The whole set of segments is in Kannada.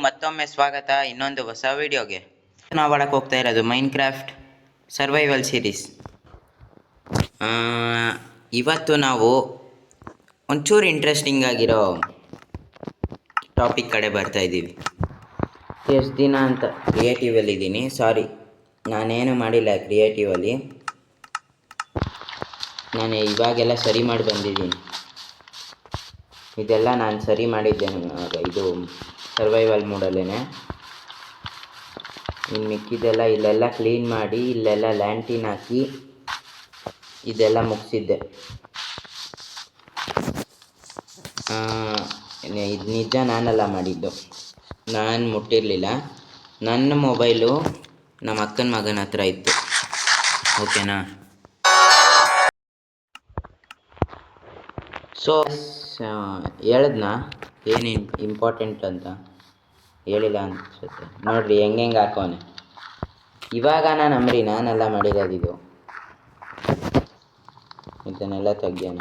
ಮತ್ತೊಮ್ಮೆ ಸ್ವಾಗತ ಇನ್ನೊಂದು ಹೊಸ ವಿಡಿಯೋಗೆ. ನಾವು ಆಡಕ್ಕೆ ಹೋಗ್ತಾ ಇರೋದು ಮೈನ್ಕ್ರಾಫ್ಟ್ ಸರ್ವೈವಲ್ ಸೀರೀಸ್. ಇವತ್ತು ನಾವು ಒಂಚೂರು ಇಂಟ್ರೆಸ್ಟಿಂಗ್ ಆಗಿರೋ ಟಾಪಿಕ್ ಕಡೆ ಬರ್ತಾ ಇದ್ದೀವಿ. ಎಷ್ಟು ದಿನ ಅಂತ ಕ್ರಿಯೇಟಿವಲ್ಲಿ ಇದ್ದೀನಿ. ಸಾರಿ, ನಾನೇನು ಮಾಡಿಲ್ಲ ಕ್ರಿಯೇಟಿವಲ್ಲಿ. ನಾನು ಇವಾಗೆಲ್ಲ ಸರಿ ಮಾಡಿ ಬಂದಿದ್ದೀನಿ. ಇದೆಲ್ಲ ನಾನು ಸರಿ ಮಾಡಿದ್ದೇನೆ. ಇದು ಸರ್ವೈವಲ್ ಮೂಡಲ್ಲೇ. ಇನ್ನು ಮಿಕ್ಕಿದೆಲ್ಲ ಇಲ್ಲೆಲ್ಲ ಕ್ಲೀನ್ ಮಾಡಿ, ಇಲ್ಲೆಲ್ಲ ಲ್ಯಾಂಟಿನ್ ಹಾಕಿ ಇದೆಲ್ಲ ಮುಗಿಸಿದ್ದೆ. ಇದು ನಿಜ ನಾನೆಲ್ಲ ಮಾಡಿದ್ದು, ನಾನು ಮುಟ್ಟಿರಲಿಲ್ಲ. ನನ್ನ ಮೊಬೈಲು ನಮ್ಮ ಅಕ್ಕನ ಮಗನ ಹತ್ರ ಇತ್ತು. ಓಕೆನಾ? ಸೊ ಹೇಳಿದ್ನಾ ಏನು ಇಂಪಾರ್ಟೆಂಟ್ ಅಂತ? ಹೇಳಿಲ್ಲ ಅನ್ಸುತ್ತೆ. ನೋಡಿರಿ ಹೆಂಗೆ ಹಾಕೋನೆ. ಇವಾಗ ನಾನು ನಂಬ್ರಿ, ನಾನೆಲ್ಲ ಮಾಡಿರೋದು ಇದು. ಇದನ್ನೆಲ್ಲ ತೆಗ್ಯೋಣ.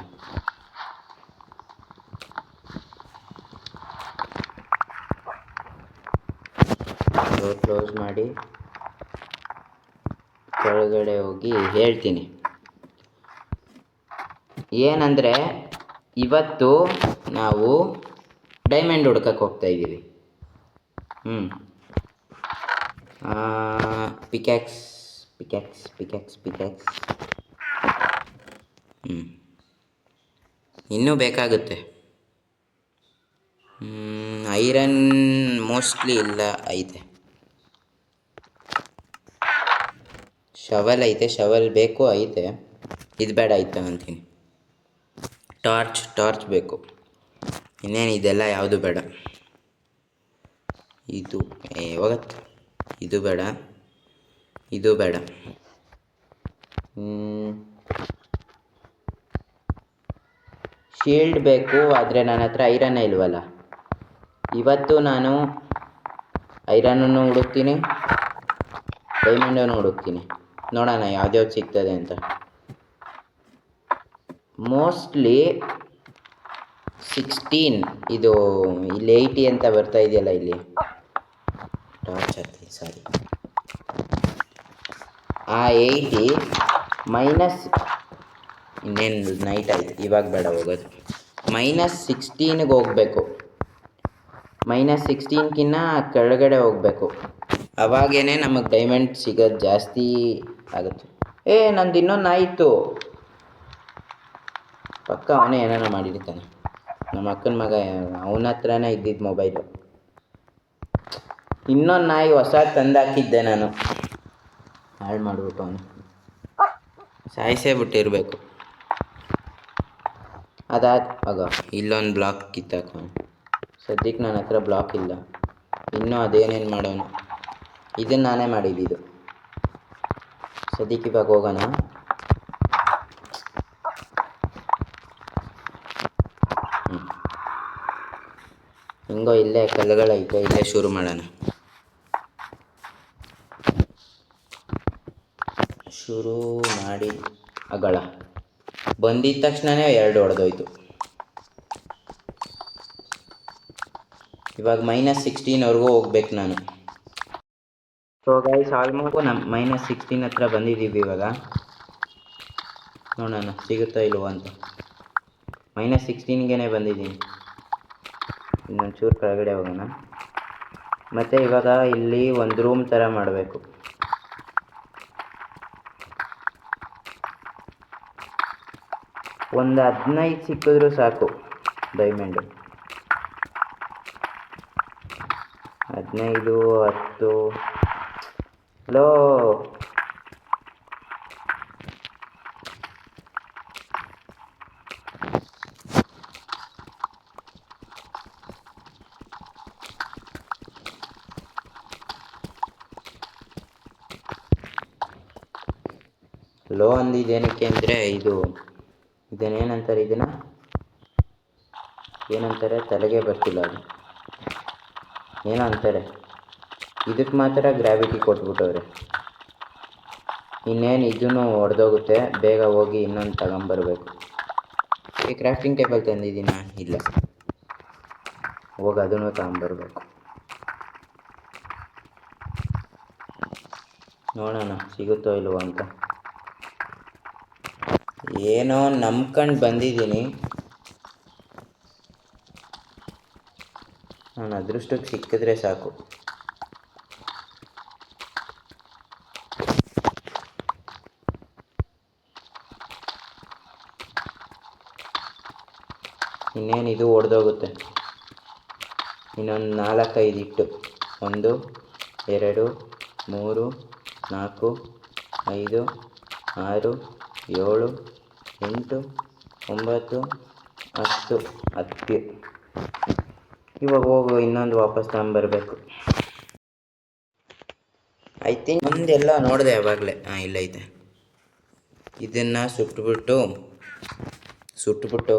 ಕ್ಲೋಸ್ ಮಾಡಿ ಕೆಳಗಡೆ ಹೋಗಿ ಹೇಳ್ತೀನಿ. ಏನಂದರೆ ಇವತ್ತು ನಾವು ಡೈಮಂಡ್ ಹುಡ್ಕಕ್ಕೆ ಹೋಗ್ತಾ ಇದ್ದೀವಿ. ಪಿಕ್ಯಾಕ್ಸ್. ಇನ್ನೂ ಬೇಕಾಗುತ್ತೆ. ಐರನ್ ಮೋಸ್ಟ್ಲಿ ಇಲ್ಲ, ಐತೆ. ಶವಲ್ ಐತೆ, ಶವಲ್ ಬೇಕು, ಐತೆ. ಇದು ಬೇಡ, ಐತೆ ಅಂತೀನಿ. ಟಾರ್ಚ್ ಬೇಕು. ಇನ್ನೇನು ಇದೆಲ್ಲ ಯಾವುದು ಬೇಡ. ಇದು ಹೋಗತ್ತೆ. ಇದು ಬೇಡ, ಇದು ಬೇಡ. ಶೀಲ್ಡ್ ಬೇಕು, ಆದರೆ ನನ್ನ ಹತ್ರ ಐರನ್ನೇ ಇಲ್ವಲ್ಲ. ಇವತ್ತು ನಾನು ಐರನನ್ನು ಹುಡುಕ್ತೀನಿ, ಡೈಮಂಡನ್ನು ಹುಡುಕ್ತೀನಿ. ನೋಡೋಣ ಯಾವ್ದ್ಯಾವ್ದು ಸಿಗ್ತದೆ ಅಂತ. ಮೋಸ್ಟ್ಲಿ 16 ಇದು ಇಲ್ಲಿ 80 ಅಂತ ಬರ್ತಾ ಇದೆಯಲ್ಲ ಇಲ್ಲಿ. ಟಾರ್ಚ್ ಹಾಕಿ, ಸಾರಿ. ಆ 80 ಮೈನಸ್, ಇನ್ನೇನು ನೈಟ್ ಆಯ್ತು, ಇವಾಗ ಬೇಡ ಹೋಗೋದು. -16ಗೆ ಹೋಗಬೇಕು. -16ಕ್ಕಿಂತ ಕೆಳಗಡೆ ಹೋಗಬೇಕು. ಅವಾಗೇ ನಮಗೆ ಡೈಮಂಡ್ ಸಿಗೋದು ಜಾಸ್ತಿ ಆಗುತ್ತೆ. ನಂದು ಇನ್ನೊಂದು ಆಯಿತು. ಪಕ್ಕ ಅವನೇ ಏನಾರ ಮಾಡಿರ್ತಾನೆ. ನಮ್ಮ ಅಕ್ಕನ ಮಗ, ಅವನ ಹತ್ರನೇ ಇದ್ದಿದ್ದು ಮೊಬೈಲು. ಇನ್ನೊಂದು ನಾಯಿ ಹೊಸ ತಂದಾಕಿದ್ದೆ ನಾನು. ಹಾಳು ಮಾಡಿಬಿಟ್ಟು ಅವನು ಸಾಯಿಸೇ ಬಿಟ್ಟಿರಬೇಕು. ಆಗ ಇಲ್ಲೊಂದು ಬ್ಲಾಕ್ ಕಿತ್ತಾಕೋನು. ಸದ್ಯಕ್ಕೆ ನನ್ನ ಹತ್ರ ಬ್ಲಾಕ್ ಇಲ್ಲ. ಇನ್ನೂ ಅದೇನೇನು ಮಾಡೋನು. ಇದನ್ನು ನಾನೇ ಮಾಡಿದ್ದಿದ್ದು. ಸದ್ಯಕ್ಕೆ ಇವಾಗ ಹೋಗೋಣ. ಹಿಂಗೋ ಇಲ್ಲೇ ಕಲ್ಲುಗಳೈತೆ, ಇಲ್ಲೇ ಶುರು ಮಾಡೋಣ. ಶುರು ಮಾಡಿ ಅಗಳ ಬಂದಿದ್ದ ತಕ್ಷಣವೇ 2 ಹೊಡೆದೋಯ್ತು. ಇವಾಗ -16ವರೆಗೂ ಹೋಗ್ಬೇಕು ನಾನು. ಸೊ ಗೈಸ್, ಆಲ್ಮೋಸ್ಟ್ -16 ಹತ್ರ ಬಂದಿದ್ದೀವಿ. ಇವಾಗ ನೋಡೋಣ ಸಿಗುತ್ತಾ ಇಲ್ವೋ ಅಂತ. -16ಗೆ ಬಂದಿದ್ದೀನಿ. ಇನ್ನೊಂಚೂರು ಕೆಳಗಡೆ ಹೋಗೋಣ. ಮತ್ತು ಇವಾಗ ಇಲ್ಲಿ ಒಂದು ರೂಮ್ ಥರ ಮಾಡಬೇಕು. ಒಂದು 15 ಸಿಕ್ಕಿದ್ರೂ ಸಾಕು ಡೈಮಂಡು. 15, 10. ಹಲೋ, ಲೋ ಅಂದಿದ್ದೇನಕ್ಕೆ ಅಂದರೆ ಇದನ್ನೇನಂತಾರೆ, ಏನಂತಾರೆ ತಲೆಗೆ ಬರ್ತಿಲ್ಲ. ಅದು ಏನೋ ಅಂತಾರೆ. ಇದಕ್ಕೆ ಮಾತ್ರ ಗ್ರಾವಿಟಿ ಕೊಟ್ಬಿಟ್ಟವ್ರೆ. ಇನ್ನೇನು ಇದೂ ಹೊಡೆದೋಗುತ್ತೆ. ಬೇಗ ಹೋಗಿ ಇನ್ನೊಂದು ತಗೊಂಬರ್ಬೇಕು. ಈ ಕ್ರಾಫ್ಟಿಂಗ್ ಟೇಬಲ್ ತಂದಿದ್ದೀನ? ಇಲ್ಲ, ಹೋಗಿ ಅದನ್ನು ತಗೊಂಬರ್ಬೇಕು. ನೋಡೋಣ ಸಿಗುತ್ತೋ ಇಲ್ವೋ ಅಂತ. ಏನೋ ನಂಬ್ಕೊಂಡು ಬಂದಿದ್ದೀನಿ, ನಾನು ಅದೃಷ್ಟಕ್ಕೆ ಸಿಕ್ಕಿದ್ರೆ ಸಾಕು. ಇನ್ನೇನು ಇದು ಒಡೆದೋಗುತ್ತೆ. ಇನ್ನೊಂದು 4-5 ಇಟ್ಟು 1 2 3 4 5 6 7 8 9 10 10. ಇವಾಗ ಹೋಗು, ಇನ್ನೊಂದು ವಾಪಸ್ ತಗೊಂಬರ್ಬೇಕು. ಐ ಥಿಂಕ್ ಮುಂದೆಲ್ಲ ನೋಡಿದೆ ಯಾವಾಗಲೇ. ಇಲ್ಲೈತೆ. ಇದನ್ನು ಸುಟ್ಬಿಟ್ಟು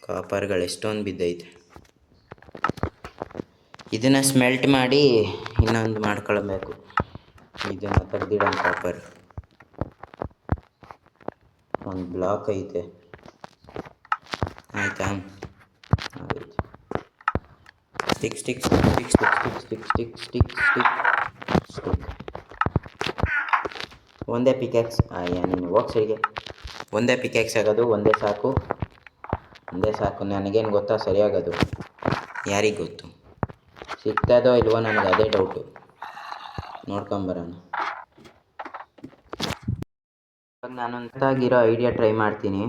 ಕಾಪರ್ಗಳು ಎಷ್ಟೊಂದು ಬಿದ್ದೈತೆ. ಇದನ್ನು ಸ್ಮೆಲ್ಟ್ ಮಾಡಿ ಇನ್ನೊಂದು ಮಾಡ್ಕೊಳ್ಬೇಕು. ಇದನ್ನು ತೆಗ್ದಿಡೋ ಕಾಪರ್ ಒಂದು ಬ್ಲಾಕ್ ಐತೆ, ಆಯಿತಾ? ಸ್ಟಿಕ್ ಒಂದೇ ಪಿಕ್ಯಾಕ್ಸ್. ನೀನು ಹೋಗ್ಸರಿಗೆ ಒಂದೇ ಪಿಕ್ಯಾಕ್ಸ್ ಆಗೋದು, ಒಂದೇ ಸಾಕು. ನನಗೇನು ಗೊತ್ತಾ ಸರಿಯಾಗೋದು, ಯಾರಿಗೆ ಗೊತ್ತು? ಸಿಗ್ತದೋ ಇಲ್ವೋ ನನಗೆ ಅದೇ ಡೌಟು. ನೋಡ್ಕೊಂಬರೋಣ. ಇವಾಗ ನಾನು ಹೊಸದಾಗಿರೋ ಐಡಿಯಾ ಟ್ರೈ ಮಾಡ್ತೀನಿ,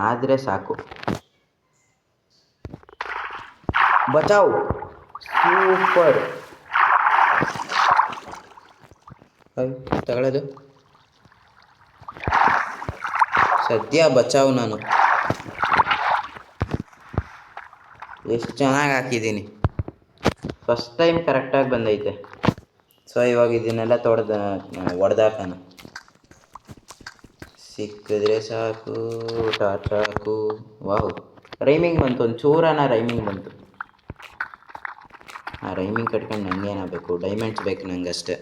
ಆದರೆ ಸಾಕು. ಬಚಾವ್, ಸೂಪರ್. ತಗೊಳ್ಳೋದು ಸದ್ಯ ಬಚಾವ್. ನಾನು ಎಷ್ಟು ಚೆನ್ನಾಗಿ ಹಾಕಿದ್ದೀನಿ. ಫಸ್ಟ್ ಟೈಮ್ ಕರೆಕ್ಟಾಗಿ ಬಂದೈತೆ. ಸೊ ಇವಾಗ ಇದನ್ನೆಲ್ಲ ಹೊಡೆದಾಕೋಣ. ಸಿಕ್ಕಿದ್ರೆ ಸಾಕು, ಸಾಕು. ವಾವ್, ರೈಮಿಂಗ್ ಬಂತು. ಒಂದು ಚೂರನ ರೈಮಿಂಗ್ ಬಂತು. ಆ ರೈಮಿಂಗ್ ಕಟ್ಕೊಂಡು ನನಗೇನಾಗಬೇಕು? ಡೈಮಂಡ್ಸ್ ಬೇಕು ನನಗಷ್ಟೇ.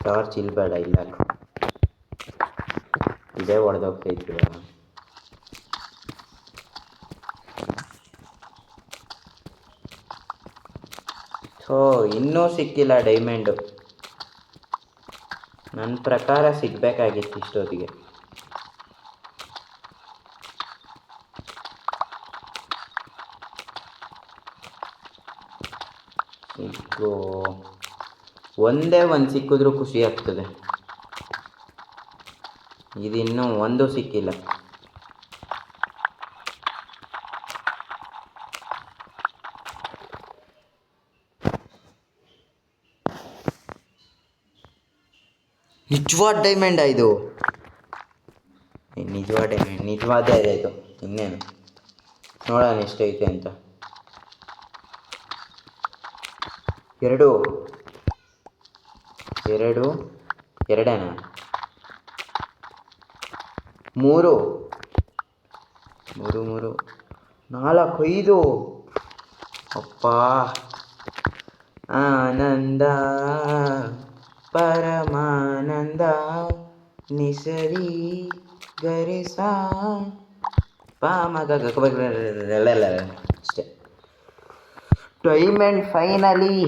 ಟಾರ್ಚ್ ಇಲ್ಲಿ ಬೇಡ, ಇಲ್ಲ ಇದೇ ಹೊಡೆದೋಗ್ತೈತಿ. ಸೊ ಇನ್ನೂ ಸಿಕ್ಕಿಲ್ಲ ಡೈಮಂಡು. ನನ್ನ ಪ್ರಕಾರ ಸಿಗಬೇಕಾಗಿತ್ತು ಇಷ್ಟೊತ್ತಿಗೆ. ಒಂದೇ ಒಂದು ಸಿಕ್ಕಿದ್ರೂ ಖುಷಿ ಆಗ್ತದೆ. ಇದಿನ್ನೂ ಒಂದು ಸಿಕ್ಕಿಲ್ಲ. ನಿಜವಾದ ಡೈಮಂಡ್ ಇದು. ನಿಜವಾದ ಡೈಮಂಡ್, ನಿಜವಾದೇ ಇದು. ಇನ್ನೇನು ನೋಡೋಣ ಎಷ್ಟೈತೆ ಅಂತ. ಎರಡೇನಾ? 3 4 5. ಅಪ್ಪ, ಆನಂದ ಪರಮಾನಂದ ನಿಸರಿ ಗರಿಸ ಪಾಮಗ ಅಷ್ಟೇ. Diamond finally.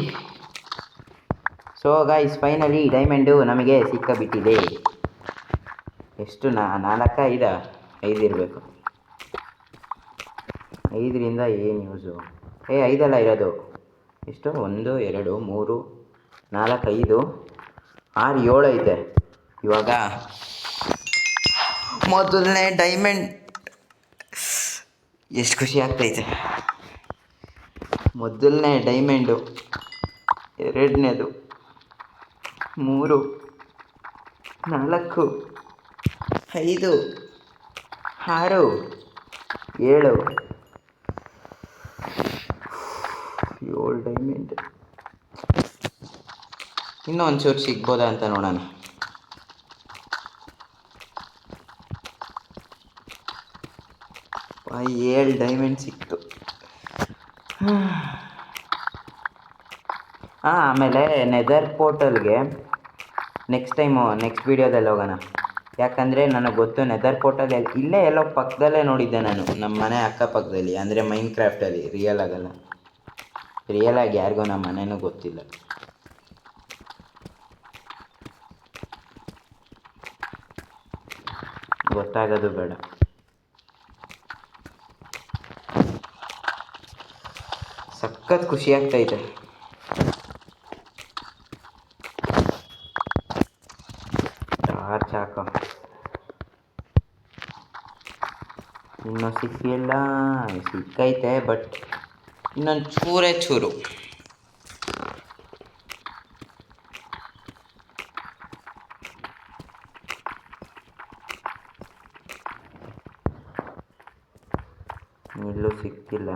So guys, finally diamond ನಮಗೆ ಸಿಕ್ಕಬಿಟ್ಟಿದೆ. ಎಷ್ಟು? 4 5 ಇರಬೇಕು. 5ರಿಂದ ಏನು ಯೂಸು? 5 ಇರೋದು. ಎಷ್ಟು? 1 2 3 4 5 6 7 ಐತೆ. ಇವಾಗ ಮೊದಲನೇ ಡೈಮಂಡ್. ಎಷ್ಟು ಖುಷಿ ಆಗ್ತೈತೆ. ಮೊದಲನೇ ಡೈಮಂಡು, ಎರಡನೇದು, 3 4 5 6 7 ಡೈಮಂಡ್. ಇನ್ನೂ ಒಂಚೂರು ಸಿಗ್ಬೋದಾ ಅಂತ ನೋಡೋಣ. ಆ 7 ಡೈಮಂಡ್ ಸಿಕ್ತು. ಆಮೇಲೆ ನೆದರ್ ಪೋರ್ಟಲ್ಗೆ ನೆಕ್ಸ್ಟ್ ವೀಡಿಯೋದಲ್ಲಿ ಹೋಗೋಣ. ಯಾಕಂದರೆ ನನಗೆ ಗೊತ್ತು ನೆದರ್ ಪೋರ್ಟಲ್ಲಿ ಇಲ್ಲೇ ಎಲ್ಲೋ ಪಕ್ಕದಲ್ಲೇ ನೋಡಿದ್ದೆ ನಾನು, ನಮ್ಮ ಮನೆ ಅಕ್ಕಪಕ್ಕದಲ್ಲಿ, ಅಂದರೆ ಮೈನ್ ಕ್ರಾಫ್ಟಲ್ಲಿ. ರಿಯಲ್ ಆಗಲ್ಲ, ರಿಯಲ್ ಆಗಿ ಯಾರಿಗೂ ನಮ್ಮ ಮನೆಯೂ ಗೊತ್ತಿಲ್ಲ. ಗೊತ್ತಾಗೋದು ಬೇಡ. ಸಖತ್ ಖುಷಿ ಆಗ್ತೈತೆ. ಟಾರ್ಚ್ ಹಾಕೋ. ಇನ್ನೂ ಸಿಕ್ಕಿಲ್ಲ, ಸಿಕ್ಕೈತೆ ಬಟ್ ಇನ್ನೊಂದು ಚೂರೇ ಚೂರು. ಇಲ್ಲೂ ಸಿಕ್ಕಿಲ್ಲ.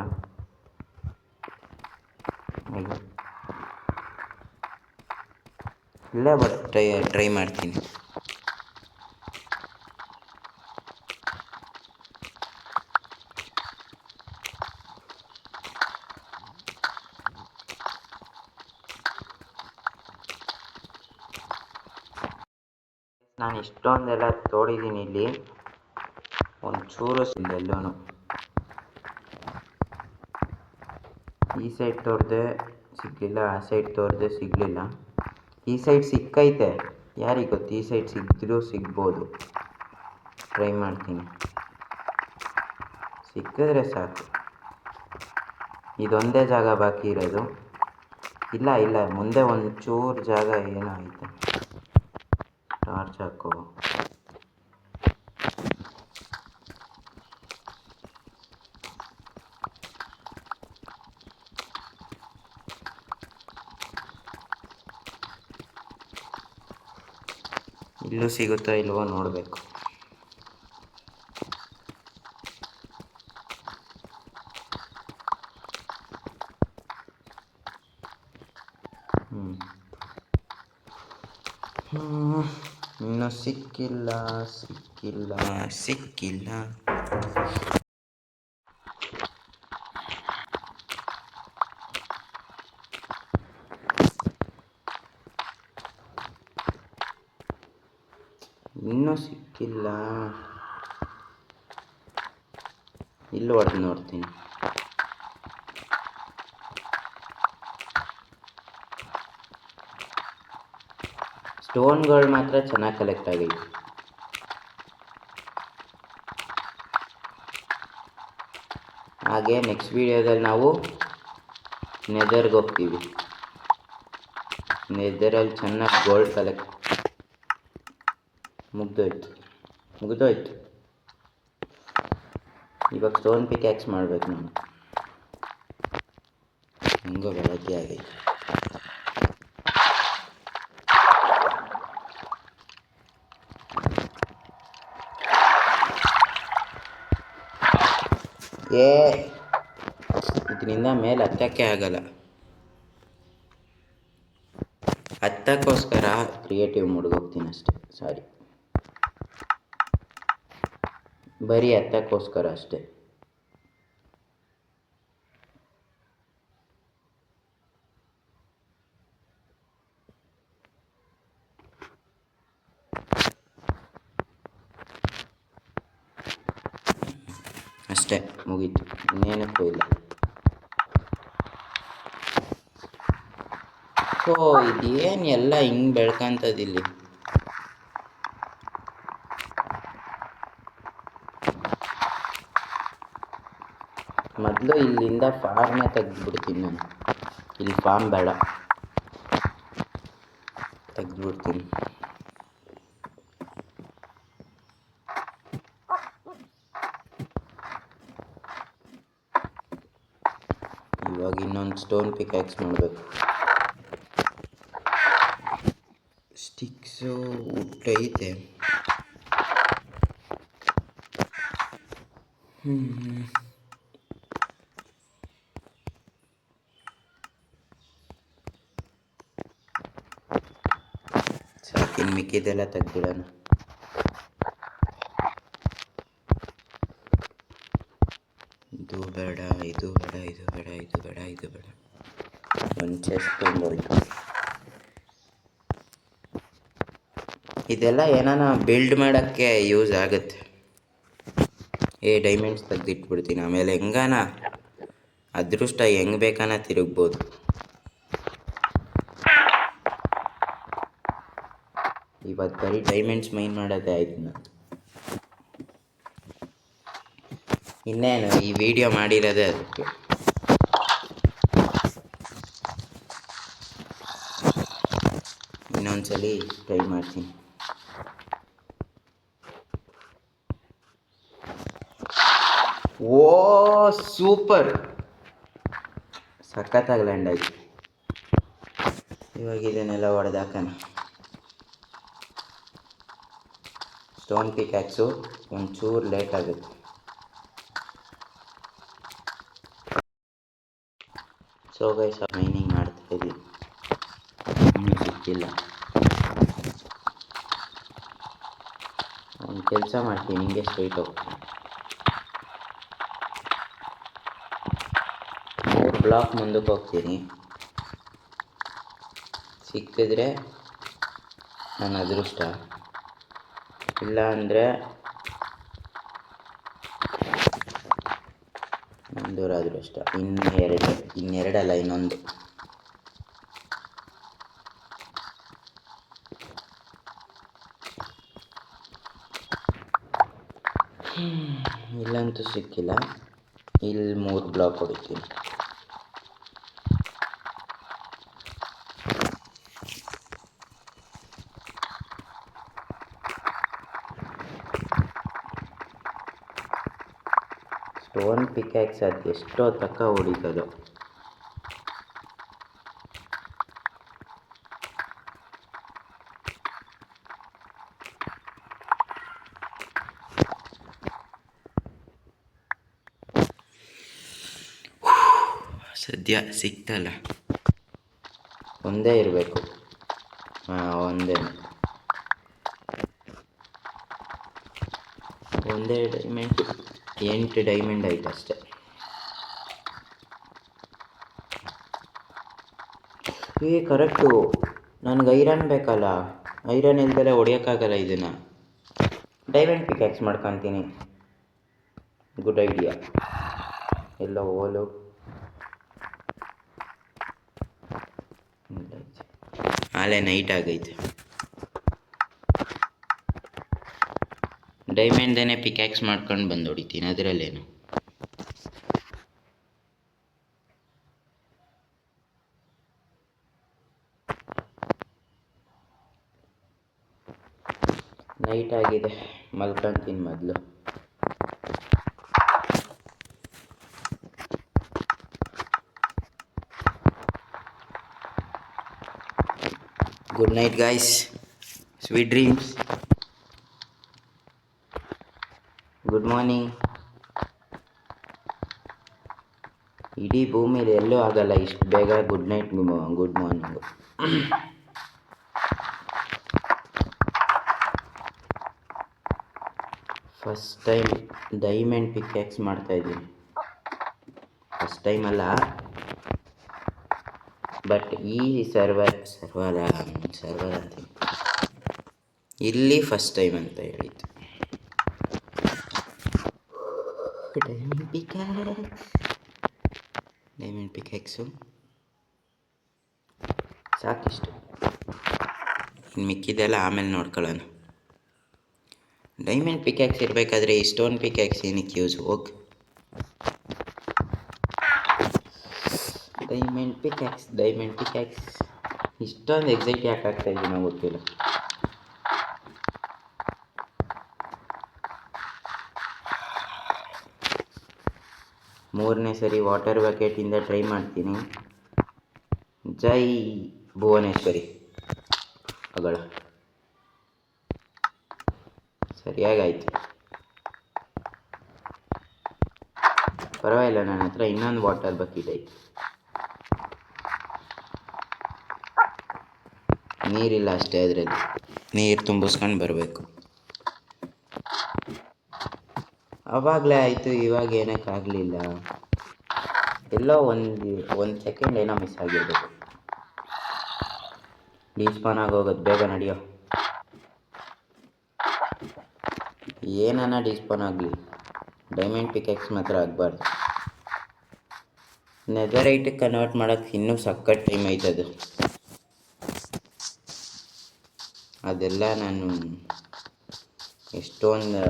ಇಲ್ಲೇ ಬಟ್ ಟ್ರೈ ಮಾಡ್ತೀನಿ. ನಾನು ಇಷ್ಟೊಂದೆಲ್ಲ ತೋಡಿದ್ದೀನಿ, ಇಲ್ಲಿ ಒಂಚೂರು ಎಲ್ಲೂ. ಈ ಸೈಡ್ ತೋರಿದೆ ಸಿಗಲಿಲ್ಲ, ಆ ಸೈಡ್ ತೋರಿದೆ ಸಿಗಲಿಲ್ಲ. ಈ ಸೈಡ್ ಸಿಕ್ಕೈತೆ, ಯಾರಿಗೆ ಗೊತ್ತು, ಈ ಸೈಡ್ ಸಿಕ್ಕಿದ್ರೂ ಸಿಗ್ಬೋದು. ಟ್ರೈ ಮಾಡ್ತೀನಿ, ಸಿಕ್ಕಿದ್ರೆ ಸಾಕು. ಇದೊಂದೇ ಜಾಗ ಬಾಕಿ ಇರೋದು. ಇಲ್ಲ ಇಲ್ಲ, ಮುಂದೆ ಒಂಚೂರು ಜಾಗ ಏನೋ ಐತೆ. ಟಾರ್ಚ್ ಹಾಕೋ. ಇಲ್ಲೂ ಸಿಗುತ್ತಾ ಇಲ್ವೋ ನೋಡಬೇಕು. ಇನ್ನೂ ಸಿಕ್ಕಿಲ್ಲ ಸಿಕ್ಕಿಲ್ಲ ಸಿಕ್ಕಿಲ್ಲ. ಇನ್ನೂ ಸಿಕ್ಕಿಲ್ಲ. ಇಲ್ಲಿ ಹೊಡೆದು ನೋಡ್ತೀನಿ. ಸ್ಟೋನ್ಗಳು ಮಾತ್ರ ಚೆನ್ನಾಗಿ ಕಲೆಕ್ಟ್ ಆಗೈತೆ. ಹಾಗೆ ನೆಕ್ಸ್ಟ್ ವಿಡಿಯೋದಲ್ಲಿ ನಾವು ನೆದರ್ಗೆ ಹೋಗ್ತೀವಿ. ನೆದರಲ್ಲಿ ಚೆನ್ನಾಗಿ ಗೋಲ್ಡ್ ಕಲೆಕ್ಟ್. ಮುಗಿದೋಯ್ತು. ಇವಾಗ ಸ್ಟೋನ್ ಪಿಕ್ಯಾಕ್ಸ್ ಮಾಡ್ಬೇಕು ನಾನು. ಹೆಂಗೋ ಬೆಳಗ್ಗೆ ಆಗೈತೆ. ಇದರಿಂದ ಮೇಲೆ ಹತ್ತಕ್ಕೆ ಆಗಲ್ಲ. ಹತ್ತಕ್ಕೋಸ್ಕರ ಕ್ರಿಯೇಟಿವ್ ಮೋಡ್ಗೆ ಹೋಗ್ತೀನಿ ಅಷ್ಟೇ. ಸಾರಿ, ಬರೀ ಹತ್ತಕ್ಕೋಸ್ಕರ ಅಷ್ಟೇ. ಅಷ್ಟೇ, ಮುಗೀತು. ಇನ್ನೇನಕ್ಕೂ ಇಲ್ಲ. ಸೊ ಇದೇನು ಎಲ್ಲ ಹಿಂಗೆ ಬೆಳ್ಕಂಥದ್ದಿಲ್ಲಿ. ಮೊದಲು ಇಲ್ಲಿಂದ ಫಾರ್ಮೇ ತೆಗೆದುಬಿಡ್ತೀನಿ ನಾನು. ಇಲ್ಲಿ ಫಾರ್ಮ್ ಬೇಡ, ತೆಗೆದುಬಿಡ್ತೀನಿ. ಇವಾಗ ಇನ್ನೊಂದು ಸ್ಟೋನ್ ಪಿಕ್ಯಾಕ್ಸ್ ಮಾಡಬೇಕು. ಸ್ಟಿಕ್ಸು ಉಟ್ಟೈತೆ. ಸಾಕಿನ್ ಮಿಕ್ಕಿದೆಲ್ಲ ತೆಗ್ದಿಡೋಣ. ಇದು ಬೇಡ, ಇದು ಬೇಡ, ಇದು ಬೇಡ, ಇದು ಬೇಡ, ಇದು ಬೇಡ. ಒಂದು ಚೆಸ್ಟ್ ತುಂಬೋಯ್ತು. ಇದೆಲ್ಲ ಏನಾನ ಬಿಲ್ಡ್ ಮಾಡೋಕ್ಕೆ ಯೂಸ್ ಆಗುತ್ತೆ. ಡೈಮಂಡ್ಸ್ ತೆಗ್ದಿಟ್ಬಿಡ್ತೀನಿ, ಆಮೇಲೆ ಹೆಂಗಾನ ಅದೃಷ್ಟ ಹೆಂಗೆ ಬೇಕಾನ ತಿರುಗ್ಬೋದು. ಇವತ್ತು ಬರೀ ಡೈಮಂಡ್ಸ್ ಮೈನ್ ಮಾಡೋದೇ ಆಯ್ತು ನಾನು. ಇನ್ನೇನು ಈ ವಿಡಿಯೋ ಮಾಡಿರೋದೇ ಅದಕ್ಕೆ. ಇನ್ನೊಂದ್ಸಲಿ ಟ್ರೈ ಮಾಡ್ತೀನಿ. ಓ ಸೂಪರ್, ಸಖತ್ತಾಗಿ ಲ್ಯಾಂಡ್ ಆಯ್ತು. ಇವಾಗ ಇದನ್ನೆಲ್ಲ ಹೊಡೆದಾಕೋಣ. ಸ್ಟೋನ್ ಪಿಕ್ಯಾಕ್ಸು ಒಂಚೂರು ಲೇಟ್ ಆಗುತ್ತೆ. ಸೊ ಗೈಸ್, ಮೈನಿಂಗ್ ಮಾಡ್ತಾಯಿದ್ದೀವಿ, ಇನ್ನೂ ಸಿಕ್ಕಿಲ್ಲ. ಒಂದು ಕೆಲಸ ಮಾಡ್ತೀನಿ, ಹಿಂಗೆ ಸ್ಟ್ರೈಟ್ ಹೋಗ್ತೀನಿ. 3 ಬ್ಲಾಕ್ ಮುಂದಕ್ಕೆ ಹೋಗ್ತೀನಿ. ಸಿಕ್ಕಿದ್ರೆ ನನ್ನ ಅದೃಷ್ಟ, ಇಲ್ಲ ಅಂದರೆ ನಂದು ಅದೃಷ್ಟ. ಇನ್ನೆರಡಲ್ಲ, ಇನ್ನೊಂದು. ಇಲ್ಲಂತೂ ಸಿಕ್ಕಿಲ್ಲ. ಇಲ್ಲಿ 3 ಬ್ಲಾಕ್ ಹೊಡಿತೀನಿ. ಸ್ಟೋನ್ ಪಿಕ್ಯಾಕ್ಸ್ ಅದು ಎಷ್ಟೋ ತಕ್ಕ ಹೊಡಿತದೋ. ಸದ್ಯ ಸಿಕ್ತಲ್ಲ, ಒಂದೇ ಇರಬೇಕು. ಒಂದೇ ಡೈಮಂಡ್, 8 ಡೈಮಂಡ್ ಆಯ್ತು ಅಷ್ಟೆ. ಕರೆಕ್ಟು, ನನಗೆ ಐರನ್ ಬೇಕಲ್ಲ, ಐರನ್ ಇಲ್ದಲೆ ಹೊಡಿಯೋಕ್ಕಾಗಲ್ಲ ಇದನ್ನು. ಡೈಮಂಡ್ ಪಿಕ್ಯಾಕ್ಸ್ ಮಾಡ್ಕೊತೀನಿ. Good idea. ಎಲ್ಲ ಓಲು ಆಲೆ ನೈಟ್ ಆಗೈತೆ. ಡೈಮಂಡ್ದೇನೆ ಪಿಕ್ಯಾಕ್ಸ್ ಮಾಡ್ಕೊಂಡು ಬಂದು ಹೊಡಿತೀನಿ, ಅದರಲ್ಲೇನು. ನೈಟ್ ಆಗಿದೆ, ಮಲ್ಕೊಳ್ತೀನಿ ಮೊದಲು. Good night guys, sweet dreams. Good morning. ಇಡೀ ಭೂಮಿಲಿ ಎಲ್ಲೂ ಆಗಲ್ಲ ಇಷ್ಟು ಬೇಗ good night, good morning. First time diamond pickaxe ಮಾಡ್ತಾಯಿದ್ದೀನಿ. ಫಸ್ಟ್ ಟೈಮ್ ಅಲ್ಲ, ಬಟ್ ಈ ಸರ್ವರ್ ಅಂತೀನಿ, ಇಲ್ಲಿ ಫಸ್ಟ್ ಟೈಮ್ ಅಂತ ಹೇಳಿದ್ದು. ಡೈಮಂಡ್ ಪಿಕ್ಯಾಕ್ಸು ಸಾಕಿಷ್ಟು, ಇನ್ನು ಮಿಕ್ಕಿದೆಲ್ಲ ಆಮೇಲೆ ನೋಡ್ಕೊಳ್ಳೋಣ. ಡೈಮಂಡ್ ಪಿಕ್ಯಾಕ್ಸ್ ಇರಬೇಕಾದ್ರೆ ಈ ಸ್ಟೋನ್ ಪಿಕ್ಯಾಕ್ಸ್ ಏನಕ್ಕೆ ಯೂಸ್? ಡೈಮಂಡ್ ಪಿಕ್ಯಾಕ್ಸ್ ಇಷ್ಟೊಂದು ಎಕ್ಸೈಟ್ ಯಾಕೆ ಆಗ್ತಾ ಇದ್ದೀನೋ ಗೊತ್ತಿಲ್ಲ. ಮೂರನೇ ಸರಿ ವಾಟರ್ ಬಕೆಟಿಂದ ಟ್ರೈ ಮಾಡ್ತೀನಿ. ಜೈ ಭುವನೇಶ್ವರಿ ಅಗಳ ಸರಿಯಾಗಾಯ್ತು. ಪರವಾಗಿಲ್ಲ, ನನ್ನ ಹತ್ರ ಇನ್ನೊಂದು ವಾಟರ್ ಬಕೆಟ್ ಐತೆ. ನೀರಿಲ್ಲ ಅಷ್ಟೇ, ಅದರಲ್ಲಿ ನೀರು ತುಂಬಿಸ್ಕೊಂಡು ಬರಬೇಕು. ಆವಾಗಲೇ ಆಯಿತು, ಇವಾಗ ಏನಕ್ಕಾಗಲಿಲ್ಲ. ಎಲ್ಲೋ ಒಂದು ಸೆಕೆಂಡ್ ಏನೋ ಮಿಸ್ ಆಗಿರ್ಬೇಕು. ಡೀಸ್ಪಾನ್ ಆಗೋಗೋದು, ಬೇಗ ನಡೆಯೋ. ಏನನ್ನ ಡಿಸ್ಪೋನ್ ಆಗಲಿ, ಡೈಮಂಡ್ ಪಿಕೆಕ್ಸ್ ಮಾತ್ರ ಆಗಬಾರ್ದು. ನೆದರೈಟಿಗೆ ಕನ್ವರ್ಟ್ ಮಾಡೋಕ್ಕೆ ಇನ್ನೂ ಸಖತ್ ಟೈಮ್ ಐತದು. ಅದೆಲ್ಲ ನಾನು ಎಷ್ಟೊಂದು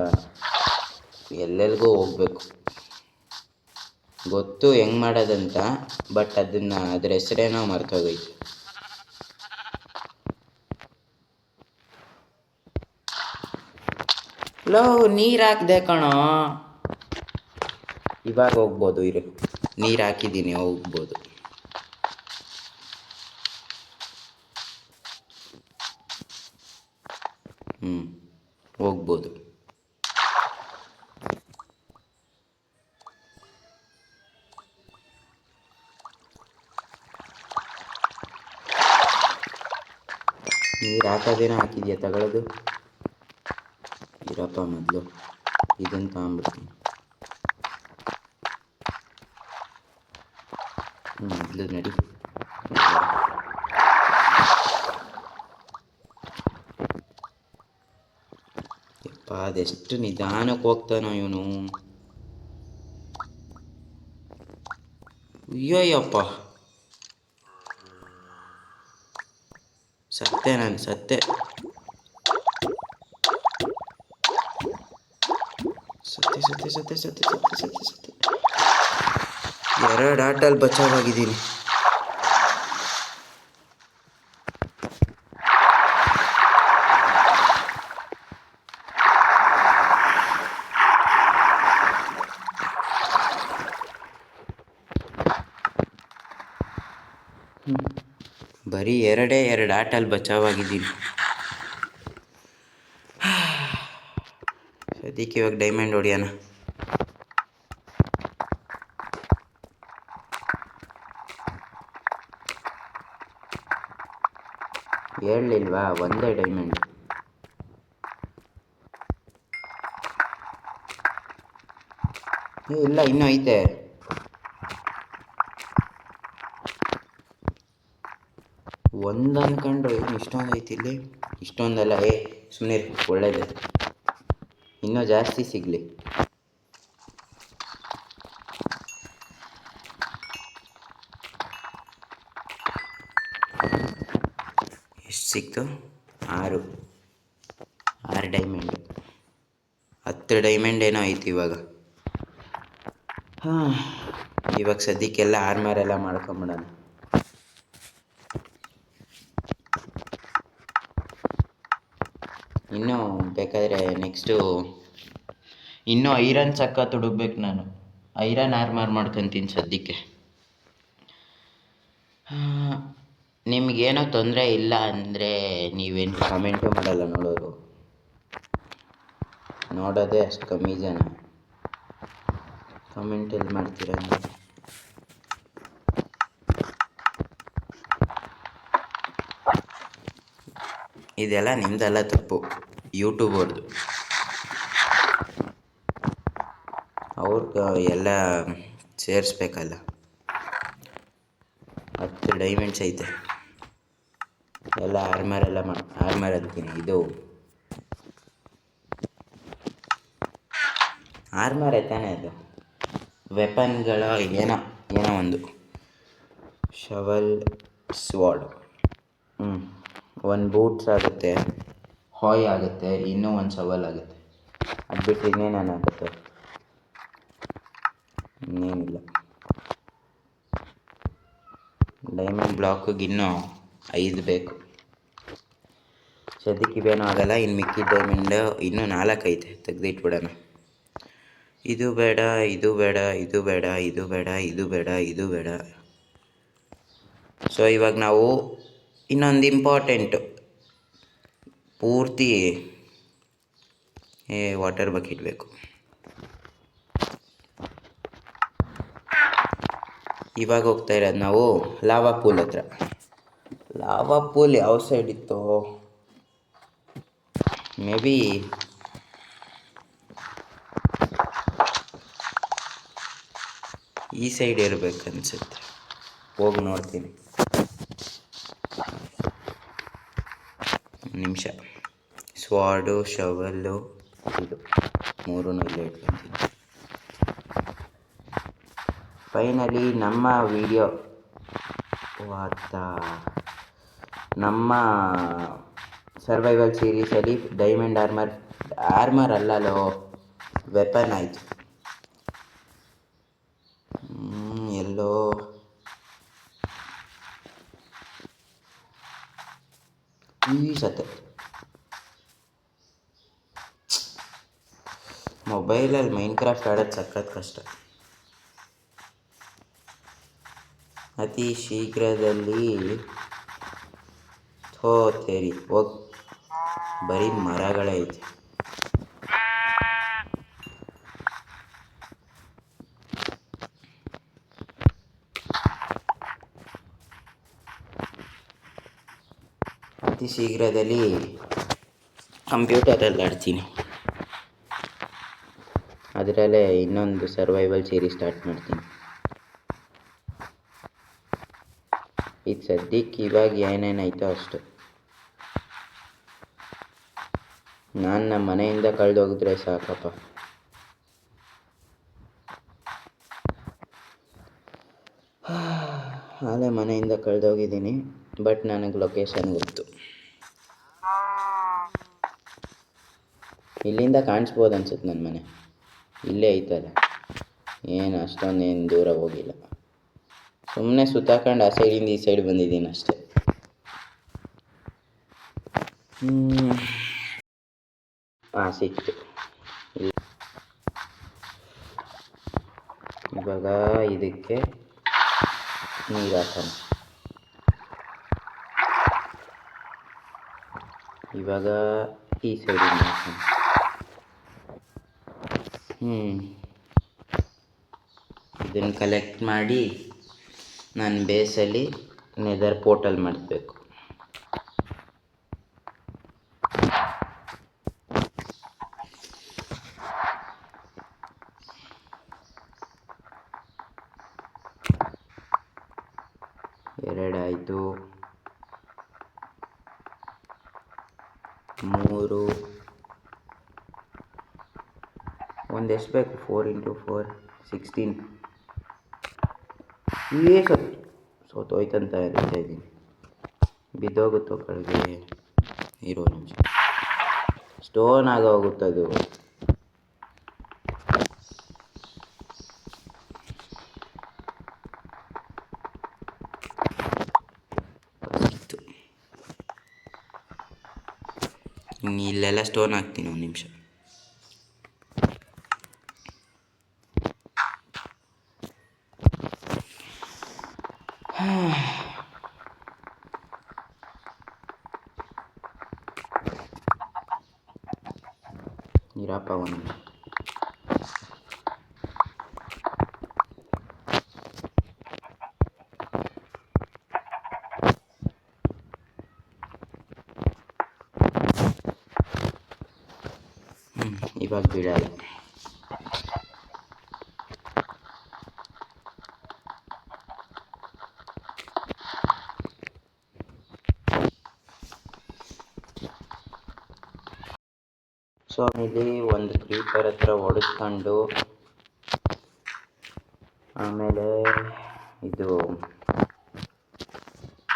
ಎಲ್ಲೆಲ್ಗೂ ಹೋಗ್ಬೇಕು, ಗೊತ್ತು ಹೆಂಗೆ ಮಾಡೋದಂತ, ಬಟ್ ಅದ್ರ ಹೆಸರೇನೋ ಮರ್ತೋಗೈತೆ. ಲೋ ನೀರು ಹಾಕ್ದೆ ಕಣೋ. ಇವಾಗ ಹೋಗ್ಬೋದು ಇರು, ನೀರು ಹಾಕಿದ್ದೀನಿ, ಹೋಗ್ಬೋದು. ಹೋಗ್ಬೋದು. ನೀರು ಹಾಕೋದೇನೋ ಹಾಕಿದ್ಯಾ ತಗೊಳ್ಳೋದು? ಇರಪ್ಪ ಮೊದಲು ಇದನ್ನು ತಗೊಂಬಿಡ್ತೀನಿ. ಮೊದಲು ನಡಿ. ಯಪ್ಪ ಅದೆಷ್ಟು ನಿಧಾನಕ್ಕೆ ಹೋಗ್ತಾನೋ ಇವನು. ಅಯ್ಯೋಯ್ಯಪ್ಪ, ನಾನು ಸತ್ತೆ. ಎರಡು ಆಟಲ್ಲಿ ಬಚಾವಾಗಿದ್ದೀನಿ. ಬರೀ ಎರಡು ಆಟಲ್ಲಿ ಬಚಾವಾಗಿದ್ದೀನಿ. ಸದ್ಯಕ್ಕೆ ಇವಾಗ ಡೈಮಂಡ್ ಹೊಡಿಯೋಣ. ಹೇಳಲಿಲ್ವಾ, ಒಂದೇ ಡೈಮಂಡ್. ಇಲ್ಲ, ಇನ್ನೂ ಐತೆ. ಒಂದು ಅಂದ್ಕೊಂಡ್ರೆ ಇಷ್ಟೊಂದು ಐತಿ ಇಲ್ಲಿ. ಇಷ್ಟೊಂದಲ್ಲ, ಸುಮ್ಮನೆ ಒಳ್ಳೇದು, ಇನ್ನೂ ಜಾಸ್ತಿ ಸಿಗಲಿ. ಎಷ್ಟು ಸಿಕ್ತು? 6 ಡೈಮಂಡು. 10 ಡೈಮಂಡ್ ಏನೋ ಐತಿ ಇವಾಗ. ಇವಾಗ ಸದ್ಯಕ್ಕೆಲ್ಲ ಆರ್ಮರೆಲ್ಲ ಮಾಡ್ಕೊಂಬಿಡೋಣ. ಇನ್ನೂ ಬೇಕಾದರೆ ನೆಕ್ಸ್ಟು ಇನ್ನೂ ಐರನ್ ಸಖತ್ ಹುಡುಕ್ಬೇಕು ನಾನು. ಐರನ್ ಆರ್ಮರ್ ಮಾಡ್ಕೊತೀನಿ ಸದ್ಯಕ್ಕೆ. ನಿಮಗೇನೋ ತೊಂದರೆ ಇಲ್ಲ ಅಂದರೆ ನೀವೇನು ಕಮೆಂಟು ಮಾಡಲ್ಲ ನೋಡೋರು. ನೋಡೋದೇ ಅಷ್ಟು ಕಮ್ಮಿ ಜನ, ಕಮೆಂಟ್ ಎಲ್ಲಿ ಮಾಡ್ತೀರ ನೀವು? ಇದೆಲ್ಲ ನಿಮ್ದೆಲ್ಲ ತಪ್ಪು, ಯೂಟ್ಯೂಬರ್ದು. ಅವ್ರಿಗೆ ಎಲ್ಲ ಸೇರಿಸ್ಬೇಕಲ್ಲ. 10 ಡೈಮಂಡ್ಸ್ ಐತೆ. ಎಲ್ಲ ಆರ್ಮರ್ ಅಂತೀನಿ, ಇದು ಆರ್ಮರ್ ತಾನೇ ಅದು, ವೆಪನ್ಗಳ ಏನೋ ಒಂದು ಶವಲ್ ಸ್ವಾಡ್. 1 ಬೂಟ್ಸ್ ಆಗುತ್ತೆ, ಹಾಯ್ ಆಗುತ್ತೆ, ಇನ್ನೂ 1 ಶವಲ್ ಆಗುತ್ತೆ. ಅದು ಬಿಟ್ಟು ಇನ್ನೇನಾಗುತ್ತೆ? ಇನ್ನೇನಿಲ್ಲ. ಡೈಮಂಡ್ ಬ್ಲಾಕಿಗೆ ಇನ್ನೂ 5 ಬೇಕು. ಸದ್ಯಕ್ಕೆ ಇವೇನೂ ಆಗಲ್ಲ. ಇನ್ನು ಮಿಕ್ಕಿದ ಡೈಮಂಡ್ ಇನ್ನೂ 4 ಐತೆ, ತೆಗೆದಿಟ್ಬಿಡೋಣ. ಇದು ಬೇಡ, ಇದು ಬೇಡ, ಇದು ಬೇಡ, ಇದು ಬೇಡ, ಇದು ಬೇಡ, ಇದು ಬೇಡ. ಸೊ ಇವಾಗ ನಾವು ಇನ್ನೊಂದು ಇಂಪಾರ್ಟೆಂಟು, ಪೂರ್ತಿ ವಾಟರ್ ಬಕೆಟ್ ಬೇಕು. ಇವಾಗ ಹೋಗ್ತಾ ಇರೋದು ನಾವು ಲಾವಾ ಪೂಲ್ ಹತ್ರ. ಲಾವಾ ಪೂಲ್ ಯಾವ ಸೈಡ್ ಇತ್ತು? ಮೇ ಬಿ ಈ ಸೈಡ್ ಇರಬೇಕನ್ಸುತ್ತೆ. ಹೋಗಿ ನೋಡ್ತೀನಿ, ನಿಮಿಷ. ಸ್ವಾಡು, ಶವಲ್ಲು, ಇದು ಮೂರೂ ಇಲ್ಲೇ ಇಟ್ಕೊತೀನಿ. ಫೈನಲಿ ನಮ್ಮ ವಿಡಿಯೋ ನಮ್ಮ ಸರ್ವೈವಲ್ ಸೀರೀಸಲ್ಲಿ ಡೈಮಂಡ್ ಆರ್ಮರ್ ಅಲ್ಲೋ ವೆಪನ್ ಆಯಿತು. ಎಲ್ಲೋ ಈ ಸತೆ ಮೊಬೈಲಲ್ಲಿ ಮೈನ್ಕ್ರಾಫ್ಟ್ ಆಡೋದು ಸಖತ್ ಕಷ್ಟ. ಅತಿ ಶೀಘ್ರದಲ್ಲಿ ಹೋಗಿ ಬರೀ ಮರಗಳೇ ಐತೆ. ಅತಿ ಶೀಘ್ರದಲ್ಲಿ ಕಂಪ್ಯೂಟರಲ್ಲಿ ಆಡ್ತೀನಿ. ಅದರಲ್ಲೇ ಇನ್ನೊಂದು ಸರ್ವೈವಲ್ ಸೀರೀಸ್ ಸ್ಟಾರ್ಟ್ ಮಾಡ್ತೀನಿ. ಇದು ಸದ್ಯಕ್ಕೆ ಇವಾಗ ಏನೇನಾಯ್ತೋ ಅಷ್ಟು. ನಾನು ನಮ್ಮ ಮನೆಯಿಂದ ಕಳೆದೋಗಿದ್ರೆ ಸಾಕಪ್ಪ. ಆಲೇ ಮನೆಯಿಂದ ಕಳೆದೋಗಿದ್ದೀನಿ, ಬಟ್ ನನಗೆ ಲೊಕೇಶನ್ ಗೊತ್ತು. ಇಲ್ಲಿಂದ ಕಾಣಿಸ್ಬೋದು ಅನ್ಸುತ್ತೆ ನನ್ನ ಮನೆ. ಇಲ್ಲೇ ಐತಲ್ಲ, ಏನು ಅಷ್ಟೊಂದೇನು ದೂರ ಹೋಗಿಲ್ಲ. ಸುಮ್ಮನೆ ಸುತ್ತಾಕೊಂಡು ಆ ಸೈಡಿಂದ ಈ ಸೈಡ್ ಬಂದಿದ್ದೀನಿ ಅಷ್ಟೇ. ಸಿಕ್ತು. ಇವಾಗ ಇದಕ್ಕೆ ನೀರು ಹಾಕೋಣ. ಇವಾಗ ಈ ಸೈಡಿಂದ ಹಾಕೋಣ. ಇದನ್ನು ಕಲೆಕ್ಟ್ ಮಾಡಿ ನಾನು ಬೇಸಲ್ಲಿ ನೆದರ್ ಪೋರ್ಟಲ್ ಮಾಡಬೇಕು. ಎರಡಾಯಿತು, 3. ಎಷ್ಟು ಬೇಕು? 4 × 4 16. ಸೋತೋಯ್ತಂತ ಹೇಳ್ತಾ ಇದ್ದೀನಿ. ಬಿದ್ದೋಗುತ್ತೋ ಕೆಳಗೆ? ಇರೋ ನಿಮಿಷ. ಸ್ಟೋನ್ ಆಗೋಗುತ್ತದು. ಇಲ್ಲೆಲ್ಲ ಸ್ಟೋನ್ ಹಾಕ್ತೀನಿ. ಒಂದು ನಿಮಿಷ. ಇರಪ್ಪ ಒಂದು ನಿಮಿಷ. ಇವಾಗ ಬಿಡಲ್ಲ. ಸೊ ಇಲ್ಲಿ ಒಂದು ಕ್ರೀಪರ್ ಹತ್ರ ಹೊಡೆಸ್ಕೊಂಡು ಆಮೇಲೆ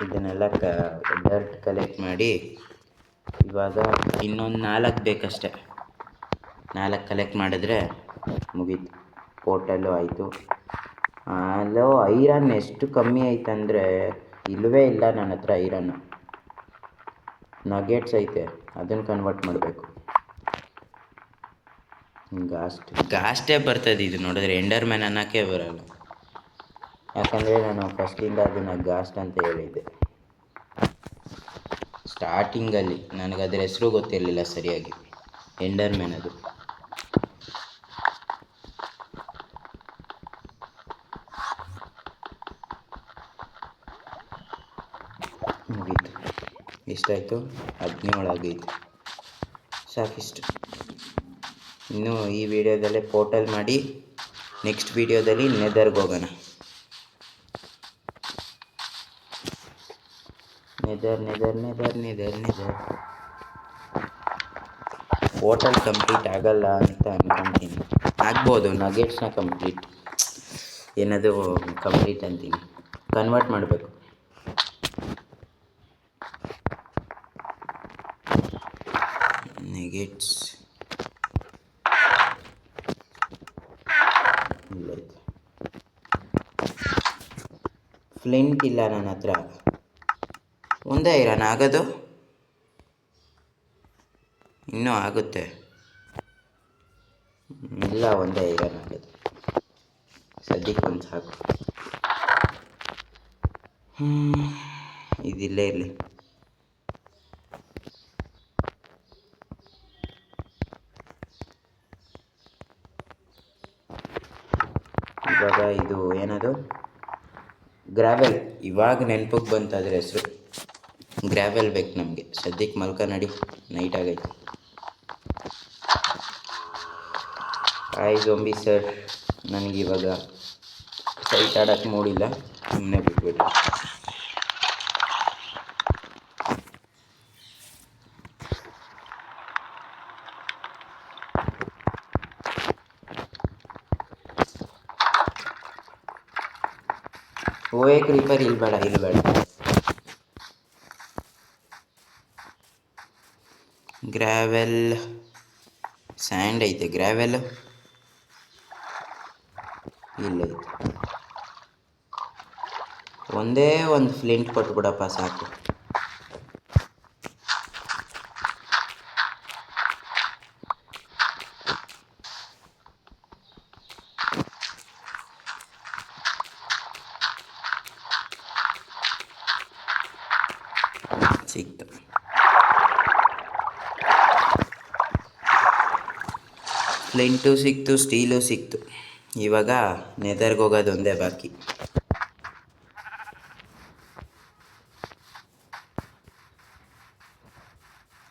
ಇದನ್ನೆಲ್ಲ ಡರ್ಟ್ ಕಲೆಕ್ಟ್ ಮಾಡಿ ಇವಾಗ ಇನ್ನೊಂದು 4 ಬೇಕಷ್ಟೆ. 4 ಕಲೆಕ್ಟ್ ಮಾಡಿದ್ರೆ ಮುಗೀತು. ಪೋರ್ಟಲ್ಲು ಆಯಿತು. ಅಲ್ಲೋ ಐರನ್ ಎಷ್ಟು ಕಮ್ಮಿ ಐತಂದರೆ ಇಲ್ಲವೇ ಇಲ್ಲ ನನ್ನ ಹತ್ರ ಐರನ್ನು. ನಗೆಟ್ಸ್ ಐತೆ, ಅದನ್ನು ಕನ್ವರ್ಟ್ ಮಾಡಬೇಕು. ಗಾಸ್ಟೇ ಬರ್ತದೆ ಇದು ನೋಡಿದ್ರೆ. ಎಂಡರ್ ಮ್ಯಾನ್ ಅನ್ನೋಕ್ಕೆ ಬರಲ್ಲ, ಯಾಕಂದರೆ ನಾನು ಫಸ್ಟಿಂದ ಅದನ್ನು ಗಾಸ್ಟ್ ಅಂತ ಹೇಳಿದ್ದೆ ಸ್ಟಾರ್ಟಿಂಗಲ್ಲಿ. ನನಗೆ ಅದರ ಹೆಸರು ಗೊತ್ತಿರಲಿಲ್ಲ ಸರಿಯಾಗಿ. ಎಂಡರ್ ಮ್ಯಾನ್ ಅದು. ಮುಗೀತು. ಎಷ್ಟಾಯಿತು? 17 ಆಗೈತೆ. ಸಾಕಿಷ್ಟು. ಇನ್ನು ಈ ವಿಡಿಯೋದಲ್ಲೇ ಪೋರ್ಟಲ್ ಮಾಡಿ ನೆಕ್ಸ್ಟ್ ವಿಡಿಯೋದಲ್ಲಿ ನೆದರ್ಗೆ ಹೋಗೋಣ. ನೆದರ್ ಪೋರ್ಟಲ್ ಕಂಪ್ಲೀಟ್ ಆಗಲ್ಲ ಅಂತ ಅನ್ಕೊತೀನಿ. ಆಗ್ಬೋದು, ನಗೆಟ್ಸ್ನ ಏನದು ಕಂಪ್ಲೀಟ್ ಅಂತೀನಿ, ಕನ್ವರ್ಟ್ ಮಾಡಬೇಕು. ನೆಗೆಟ್ಸ್ ಇಲ್ಲೈತೆ. ಫ್ಲಿಂಟ್ ಇಲ್ಲ ನನ್ನ ಹತ್ರ. ಒಂದೇ ಐರನ್ ಆಗೋದು, ಇನ್ನೂ ಆಗುತ್ತೆ. ಇಲ್ಲ, ಒಂದೇ ಐರನ್ ಆಗೋದು. ಸದ್ಯಕ್ಕೆ ಒಂದು ಸಾಕು. ಇದಿಲ್ಲೇ ಇರಲಿ. ಇವಾಗ ಇದು ಏನದು, ಗ್ರಾವೆಲ್. ಇವಾಗ ನೆನಪಿಗೆ ಬಂತು ಅದ್ರ ಹೆಸರು. ಗ್ರಾವೆಲ್ ಬೇಕು ನಮಗೆ. ಸದ್ಯಕ್ಕೆ ಮಲ್ಕ ನಡಿ, ನೈಟ್ ಆಗೈತೆ. ಹಾಯ್ ಜೊಂಬಿ ಸರ್, ನನಗಿವಾಗ ಸೈಟ್ ಆಡೋಕ್ಕೆ ಮೂಡಿಲ್ಲ, ಸುಮ್ಮನೆ ಬಿಟ್ಬಿಟ್ಟು. ಓಯೇ ಕ್ರೀಪರ್, ಇಲ್ಲಿ ಬೇಡ. ಗ್ರಾವೆಲ್, ಸ್ಯಾಂಡ್ ಐತೆ. ಗ್ರಾವೆಲ್ ಇಲ್ಲೈತೆ. ಒಂದೇ ಒಂದು ಫ್ಲಿಂಟ್ ಕೊಟ್ಬಿಡಪ್ಪ ಸಾಕು. ಸಿಕ್ತು. ಫ್ಲಿಂಟು ಸಿಕ್ತು, ಸ್ಟೀಲು ಸಿಕ್ತು. ಇವಾಗ ನೆದರ್ಗೆ ಹೋಗೋದು ಒಂದೇ ಬಾಕಿ.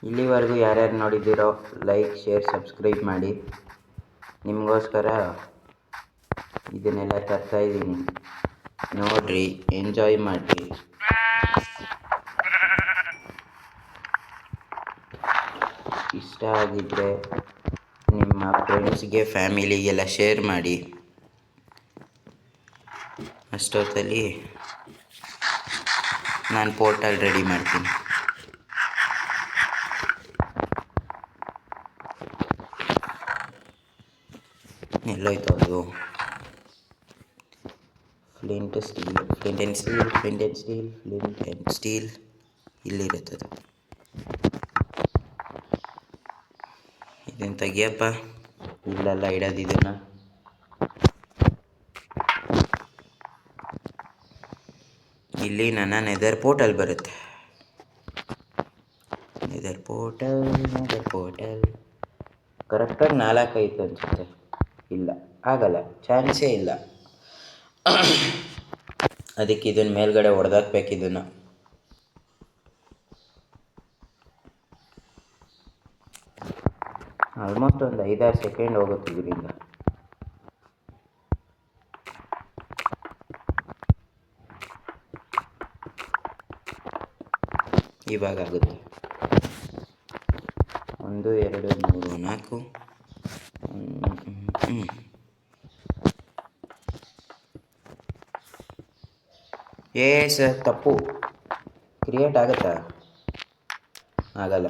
ಇಲ್ಲಿವರೆಗೂ ಯಾರ್ಯಾರು ನೋಡಿದ್ದೀರೋ ಲೈಕ್, ಶೇರ್, ಸಬ್ಸ್ಕ್ರೈಬ್ ಮಾಡಿ. ನಿಮಗೋಸ್ಕರ ಇದನ್ನೆಲ್ಲ ತರ್ತಾಯಿದ್ದೀನಿ, ನೋಡಿರಿ, ಎಂಜಾಯ್ ಮಾಡಿರಿ. ಇಷ್ಟ ಆಗಿದ್ದರೆ ನಿಮ್ಮ ಫ್ರೆಂಡ್ಸ್ಗೆ, ಫ್ಯಾಮಿಲಿಗೆಲ್ಲ ಶೇರ್ ಮಾಡಿ. ಅಷ್ಟೊತ್ತಲ್ಲಿ ನಾನು ಪೋರ್ಟಲ್ ರೆಡಿ ಮಾಡ್ತೀನಿ. ಎಲ್ಲೋಯ್ತು ಅದು? ಫ್ಲಿಂಟ್ ಆ್ಯಂಡ್ ಸ್ಟೀಲ್ ಇಲ್ಲಿರುತ್ತದು. ಇದನ್ನು ತೆಗಿಯಪ್ಪ. ಇಲ್ಲೆಲ್ಲ ಇಡೋದು ಇದನ್ನು. ಇಲ್ಲಿ ನನ್ನ ನೆದರ್ ಪೋರ್ಟಲ್ ಬರುತ್ತೆ. ನೆದರ್ ಪೋರ್ಟಲ್ ಕರೆಕ್ಟಾಗಿ 4 ಐತೆ ಅನಿಸುತ್ತೆ. ಇಲ್ಲ, ಆಗಲ್ಲ, ಚಾನ್ಸೇ ಇಲ್ಲ. ಅದಕ್ಕೆ ಇದನ್ನು ಮೇಲ್ಗಡೆ ಹೊಡೆದಾಕ್ಬೇಕು. ಇದನ್ನು ಆಲ್ಮೋಸ್ಟ್ ಒಂದು 5-6 ಸೆಕೆಂಡ್ ಹೋಗುತ್ತೆ ಇದರಿಂದ. ಇವಾಗ ಆಗುತ್ತೆ. 1 2 3 4. ಸರ್, ತಪ್ಪು. ಕ್ರಿಯೇಟ್ ಆಗುತ್ತಾ? ಆಗಲ್ಲ.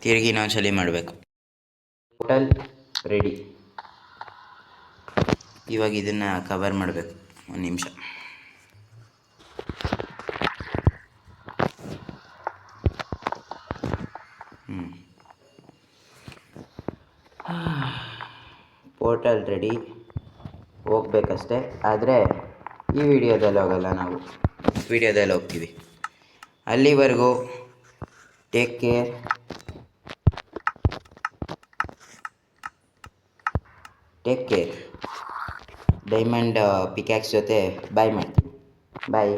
ತಿರುಗಿ ಇನ್ನೊಂದ್ಸಲಿ ಮಾಡಬೇಕು. Portal ready. ಇವಾಗ ಇದನ್ನು ಕವರ್ ಮಾಡಬೇಕು. 1 ನಿಮಿಷ. Portal ready. ಹೋಗ್ಬೇಕಷ್ಟೆ, ಆದರೆ ಈ ವಿಡಿಯೋದಲ್ಲಿ ಹೋಗಲ್ಲ, ನಾವು ವಿಡಿಯೋದಲ್ಲಿ ಹೋಗ್ತೀವಿ. ಅಲ್ಲಿವರೆಗೂ ಟೇಕ್ ಕೇರ್. ಡೈಮಂಡ್ ಪಿಕ್ಯಾಕ್ಸ್ ಜೊತೆ ಬಾಯ್ ಮಾಡ್ತೀನಿ. ಬಾಯ್.